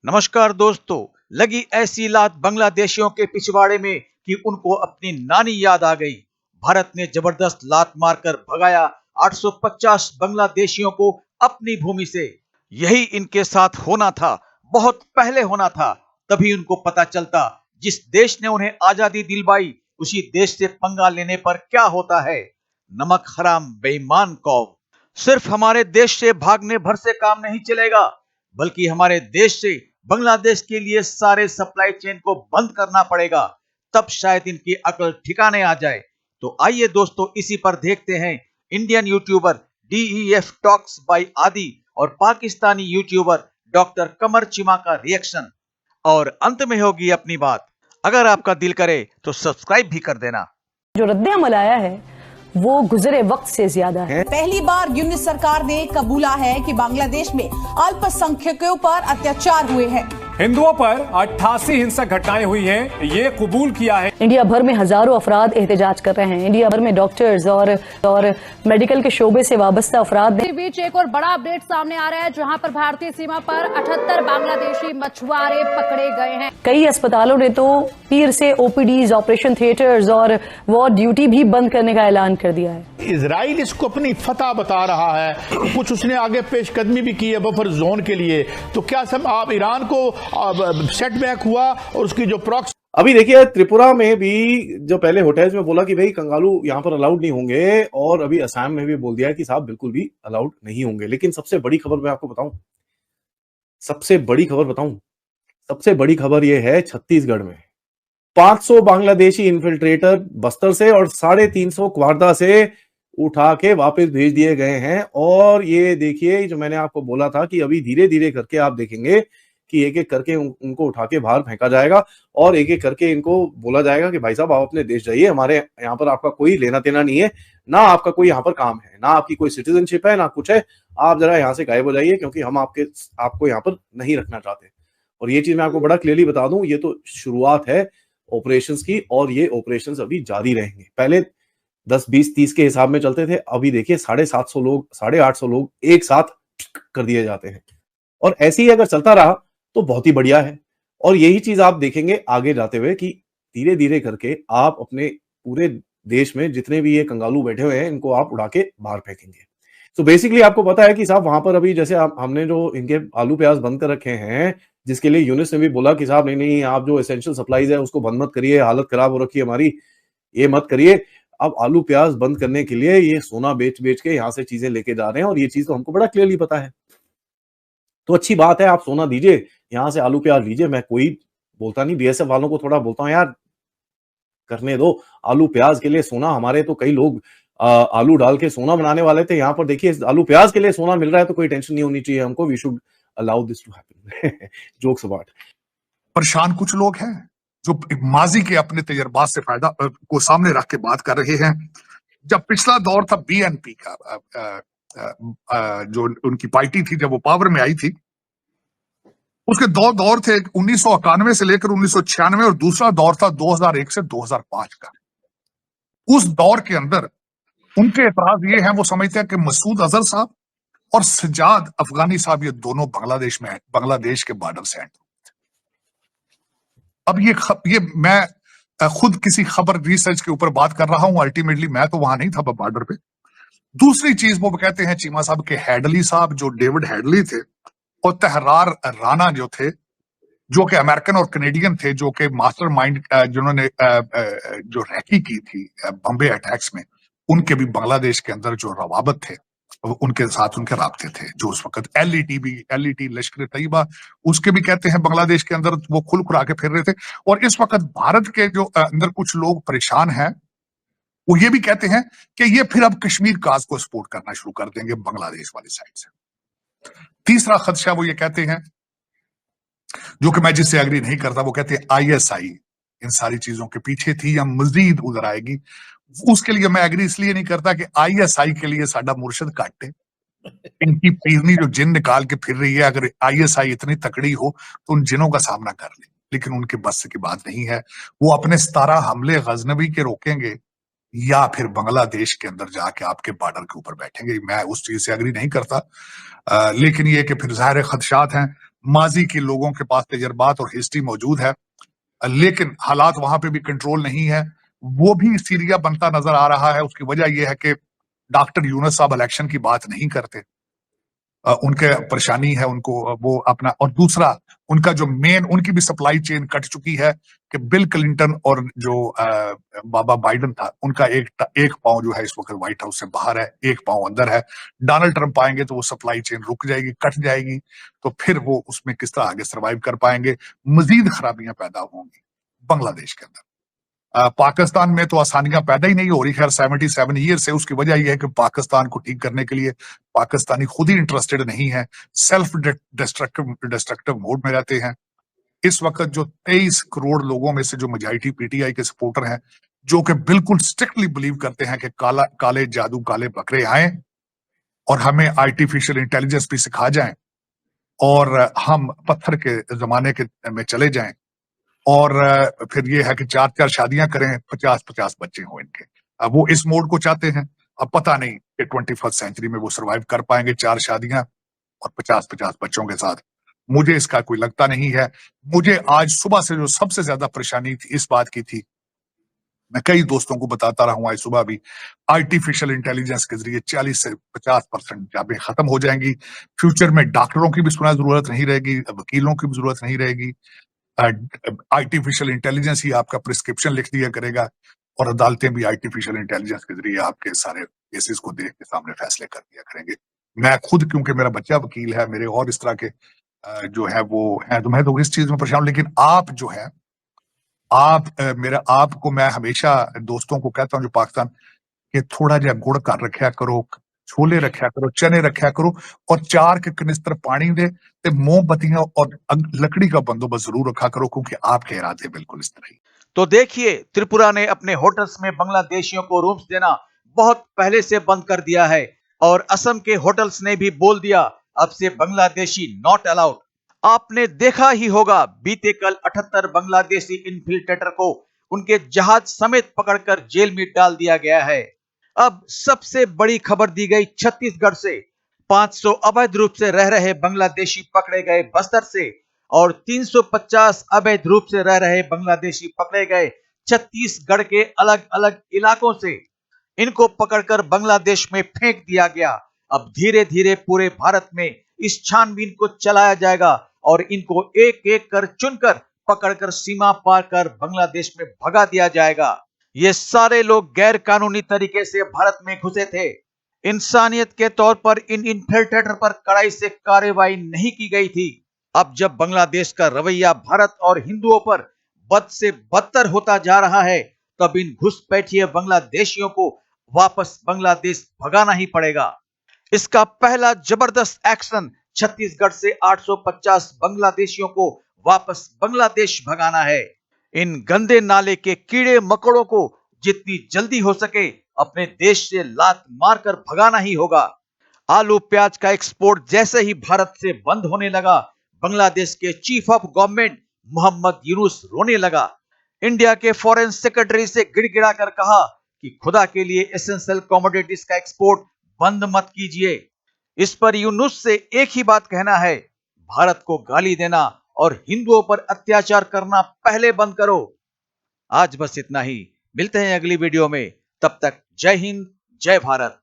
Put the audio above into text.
नमस्कार दोस्तों। लगी ऐसी लात बांग्लादेशियों के पिछवाड़े में कि उनको अपनी नानी याद आ गई। भारत ने जबरदस्त लात मारकर भगाया 850 बांग्लादेशियों को अपनी भूमि से। यही इनके साथ होना था, बहुत पहले होना था। तभी उनको पता चलता जिस देश ने उन्हें आजादी दिलवाई उसी देश से पंगा लेने पर क्या होता है। नमक हराम बेईमान कौम। सिर्फ हमारे देश से भागने भर से काम नहीं चलेगा, बल्कि हमारे देश से बांग्लादेश के लिए सारे सप्लाई चेन को बंद करना पड़ेगा। तब शायद इनकी अकल ठिकाने आ जाए। तो आइए दोस्तों, इसी पर देखते हैं Indian YouTuber DEF talks bye आदि और पाकिस्तानी यूट्यूबर डॉक्टर कमर चिमा का रिएक्शन। और अंत में होगी अपनी बात। अगर आपका दिल करे तो सब्सक्राइब भी कर देना। जो रद्द-ए-अमल आया है वो गुजरे वक्त से ज्यादा है। पहली बार यूनिस सरकार ने कबूला है कि बांग्लादेश में अल्पसंख्यकों पर अत्याचार हुए हैं। हिंदुओं पर 88 हिंसक घटनाएं हुई हैं, ये कबूल किया है। इंडिया भर में हजारों अफराद एहतजाज कर रहे हैं। इंडिया भर में डॉक्टर्स और मेडिकल के शोबे से वाबस्ता अफराद। इसी बीच एक और बड़ा अपडेट सामने आ रहा है, जहां पर भारतीय सीमा पर 78 बांग्लादेशी मछुआरे पकड़े गए हैं। कई अस्पतालों ने तो पीर से OPDs, ऑपरेशन थिएटर्स और वार्ड ड्यूटी भी बंद करने का ऐलान कर दिया है। इजराइल इसको अपनी फतह बता रहा है, कुछ उसने आगे पेशकदमी भी की है बफर जोन के लिए। तो क्या सब आप ईरान को सेटबैक हुआ और उसकी जो प्रॉक्सी। अभी देखिए, त्रिपुरा में भी जो पहले होटल्स में बोला कि भाई कंगालू यहाँ पर अलाउड नहीं होंगे, और अभी असम में भी बोल दिया है कि साहब बिल्कुल भी अलाउड नहीं होंगे। लेकिन सबसे बड़ी खबर मैं आपको बताऊं, सबसे बड़ी बड़ी खबर यह है छत्तीसगढ़ में 500 बांग्लादेशी इन्फिल्ट्रेटर बस्तर से और 350 क्वारदा से उठा के वापस भेज दिए गए हैं। और ये देखिए, जो मैंने आपको बोला था कि अभी धीरे धीरे करके आप देखेंगे कि एक एक करके उनको उठा के बाहर फेंका जाएगा और एक एक करके इनको बोला जाएगा कि भाई साहब आप अपने देश जाइए, हमारे यहाँ पर आपका कोई लेना देना नहीं है, ना आपका कोई यहाँ पर काम है, ना आपकी कोई सिटीजनशिप है, ना कुछ है। आप जरा यहाँ से गायब हो जाइए, क्योंकि हम आपको यहाँ पर नहीं रखना चाहते। और ये चीज मैं आपको बड़ा क्लियरली बता दूं, ये तो शुरुआत है ऑपरेशंस की, और ये ऑपरेशंस अभी जारी रहेंगे। पहले 10, 20, 30 के हिसाब में चलते थे, अभी देखिए 750 लोग, 850 लोग एक साथ कर दिए जाते हैं। और ऐसे ही अगर चलता रहा तो बहुत ही बढ़िया है। और यही चीज आप देखेंगे आगे जाते हुए कि धीरे धीरे करके आप अपने पूरे देश में जितने भी ये कंगालू बैठे हुए हैं इनको आप उड़ा के बाहर फेंकेंगे। तो बेसिकली आपको पता है कि साहब वहां पर अभी जैसे हमने जो इनके आलू प्याज बंद कर रखे हैं, जिसके लिए यूनिस ने भी बोला कि साहब नहीं, आप जो एसेंशियल सप्लाईज है उसको बंद मत करिए, हालत खराब हो रखी है हमारी, ये मत करिए। अब आलू प्याज बंद करने के लिए ये सोना बेच बेच के यहाँ से चीजें लेके जा रहे हैं, और ये चीज तो हमको बड़ा क्लियरली पता है। तो अच्छी बात है, आप सोना दीजिए, यहाँ से आलू प्याज लीजिए। मैं कोई बोलता नहीं, BSF वालों को थोड़ा बोलता हूँ यार करने दो, आलू प्याज के लिए सोना। हमारे तो कई लोग आलू डाल के सोना बनाने वाले थे, यहाँ पर देखिए आलू प्याज के लिए सोना मिल रहा है, तो कोई टेंशन नहीं होनी चाहिए हमको। We should allow this to happen. Jokes apart. परेशान कुछ लोग हैं जो माजी के अपने तजर्बात से फायदा को सामने रख के बात कर रहे हैं। जब पिछला दौर था BNP का, जो उनकी पार्टी थी जब वो पावर में आई थी, उसके दो दौर थे, 1991 से लेकर 1996, और दूसरा दौर था 2001 से 2005 का। उस दौर के अंदर उनके एतराज ये हैं, वो समझते हैं कि मसूद अजहर साहब और सजाद अफगानी साहब ये दोनों बांग्लादेश के बॉर्डर से हैं। अब ये मैं खुद किसी खबर रिसर्च के ऊपर बात कर रहा हूं, अल्टीमेटली मैं तो वहां नहीं था बॉर्डर पे। दूसरी चीज वो कहते हैं चीमा साहब के हेडली साहब, जो डेविड हेडली थे, और तहरार राणा जो थे, जो कि अमेरिकन और कनेडियन थे, जो कि मास्टरमाइंड जिन्होंने जो रैकी की थी बॉम्बे अटैक्स में, उनके भी बांग्लादेश के अंदर जो रवाबत थे, उनके साथ उनके राब्ते थे। जो उस वक्त LET लश्कर तैयबा, उसके भी कहते हैं बांग्लादेश के अंदर वो खुल खुला के फिर रहे थे। और इस वक्त भारत के जो अंदर कुछ लोग परेशान हैं, वो ये भी कहते हैं कि ये फिर अब कश्मीर काज को सपोर्ट करना शुरू कर देंगे बांग्लादेश वाली साइड से। तीसरा खदशा वो ये कहते हैं, जो कि मैं जिससे एग्री नहीं करता, वो कहते हैं ISI इन सारी चीजों के पीछे थी या मजीद उधर आएगी। उसके लिए मैं एग्री इसलिए नहीं करता कि ISI के लिए साडा मुर्शद काटे, इनकी पीरनी जो जिन निकाल के फिर रही है, अगर ISI इतनी तकड़ी हो तो उन जिनों का सामना कर ले, लेकिन उनके बस की बात नहीं है। वो अपने 17 हमले गजनवी के रोकेंगे या फिर बांग्लादेश के अंदर जाके आपके बॉर्डर के ऊपर बैठेंगे। मैं उस चीज से एग्री नहीं करता, लेकिन ये कि फिर जाहिर खदशात हैं। माजी के लोगों के पास तजर्बात और हिस्ट्री मौजूद है, लेकिन हालात वहां पे भी कंट्रोल नहीं है। वो भी सीरिया बनता नजर आ रहा है। उसकी वजह यह है कि डॉक्टर यूनुस साहब इलेक्शन की बात नहीं करते। उनके परेशानी है, उनको वो अपना, और दूसरा उनका जो मेन, उनकी भी सप्लाई चेन कट चुकी है कि बिल क्लिंटन और जो बाबा बाइडन था, उनका एक पांव जो है इस वक्त व्हाइट हाउस से बाहर है, एक पांव अंदर है। डोनाल्ड ट्रंप आएंगे तो वो सप्लाई चेन रुक जाएगी, कट जाएगी, तो फिर वो उसमें किस तरह आगे सर्वाइव कर पाएंगे। मजीद खराबियां पैदा होंगी बांग्लादेश के अंदर। पाकिस्तान में तो आसानियां पैदा ही नहीं हो रही। खैर 77 ईयर से, उसकी वजह यह है कि पाकिस्तान को ठीक करने के लिए पाकिस्तानी खुद ही इंटरेस्टेड नहीं है, सेल्फ डिस्ट्रक्टिव मोड में रहते हैं। इस वक्त जो 23 करोड़ लोगों में से जो मेजॉरिटी पीटीआई के सपोर्टर हैं, जो कि बिल्कुल स्ट्रिक्टली बिलीव करते हैं कि काले जादू काले बकरे आए और हमें आर्टिफिशियल इंटेलिजेंस भी सिखा जाएं और हम पत्थर के जमाने के में चले जाएं, और फिर ये है कि 4-4 शादियां करें, 50-50 बच्चे हों इनके। अब वो इस मोड को चाहते हैं। अब पता नहीं कि 21st सेंचुरी में वो सर्वाइव कर पाएंगे 4 शादियां और 50-50 बच्चों के साथ। मुझे इसका कोई लगता नहीं है। मुझे आज सुबह से जो सबसे ज्यादा परेशानी थी इस बात की थी, मैं कई दोस्तों को बताता रहा हूं आज सुबह भी, आर्टिफिशियल इंटेलिजेंस के जरिए 40 से 50% जॉबें खत्म हो जाएंगी। फ्यूचर में डॉक्टरों की भी सुना जरूरत नहीं रहेगी, वकीलों की भी जरूरत नहीं रहेगी। आर्टिफिशियल इंटेलिजेंस ही आपका प्रिस्क्रिप्शन लिख दिया करेगा और अदालतें भी आर्टिफिशियल इंटेलिजेंस के जरिए आपके सारे केसेस को देख के सामने फैसले कर दिया करेंगे। मैं खुद, क्योंकि मेरा बच्चा वकील है, मेरे और इस तरह के जो है वो है, तो मैं तो इस चीज में परेशान हूं। लेकिन आप जो है, आपको मैं हमेशा दोस्तों को कहता हूं जो पाकिस्तान के, थोड़ा जा गुड़ कर रखा करो, छोले रखा करो, चने रखा करो, और 4 के कनिस्तर पानी दे ते मोमबत्तियां और लकड़ी का बंदोबस्त जरूर रखा करो, क्योंकि आपके इरादे बिल्कुल इस तरह ही। तो देखिए, त्रिपुरा ने अपने होटल्स में बांग्लादेशियों को रूम्स देना बहुत पहले से बंद कर दिया है, और असम के होटल्स ने भी बोल दिया अब से बांग्लादेशी नॉट अलाउड। आपने देखा ही होगा, बीते कल 78 बांग्लादेशी इन्फिल्ट्रेटर को उनके जहाज समेत पकड़कर जेल में डाल दिया गया है। अब सबसे बड़ी खबर दी गई छत्तीसगढ़ से। 500 अवैध रूप से रह रहे बांग्लादेशी पकड़े गए बस्तर से, और 350 अवैध रूप से रह रहे बांग्लादेशी पकड़े गए छत्तीसगढ़ के अलग अलग इलाकों से। इनको पकड़कर बांग्लादेश में फेंक दिया गया। अब धीरे धीरे पूरे भारत में इस छानबीन को चलाया जाएगा और इनको एक एक कर चुनकर पकड़कर सीमा पार कर बांग्लादेश में भगा दिया जाएगा। ये सारे लोग गैर कानूनी तरीके से भारत में घुसे थे। इंसानियत के तौर पर इन इन्फिल्ट्रेटर पर कड़ाई से कार्रवाई नहीं की गई थी। अब जब बांग्लादेश का रवैया भारत और हिंदुओं पर बद से बदतर होता जा रहा है, तब इन घुसपैठिए बांग्लादेशियों को वापस बांग्लादेश भगाना ही पड़ेगा। इसका पहला जबरदस्त एक्शन छत्तीसगढ़ से 850 बांग्लादेशियों को वापस बांग्लादेश भगाना है। इन गंदे नाले के कीड़े मकोड़ों को जितनी जल्दी हो सके अपने देश से लात मारकर भगाना ही होगा। आलू प्याज का एक्सपोर्ट जैसे ही भारत से बंद होने लगा, बांग्लादेश के chief of government Muhammad Yunus रोने लगा। इंडिया के फॉरेन सेक्रेटरी से गिड़गिड़ा कर कहा कि खुदा के लिए एसेंशियल कमोडिटीज का एक्सपोर्ट बंद मत कीजिए। इस पर यूनुस से एक ही बात कहना है, भारत को गाली देना और हिंदुओं पर अत्याचार करना पहले बंद करो। आज बस इतना ही, मिलते हैं अगली वीडियो में। तब तक जय हिंद, जय भारत।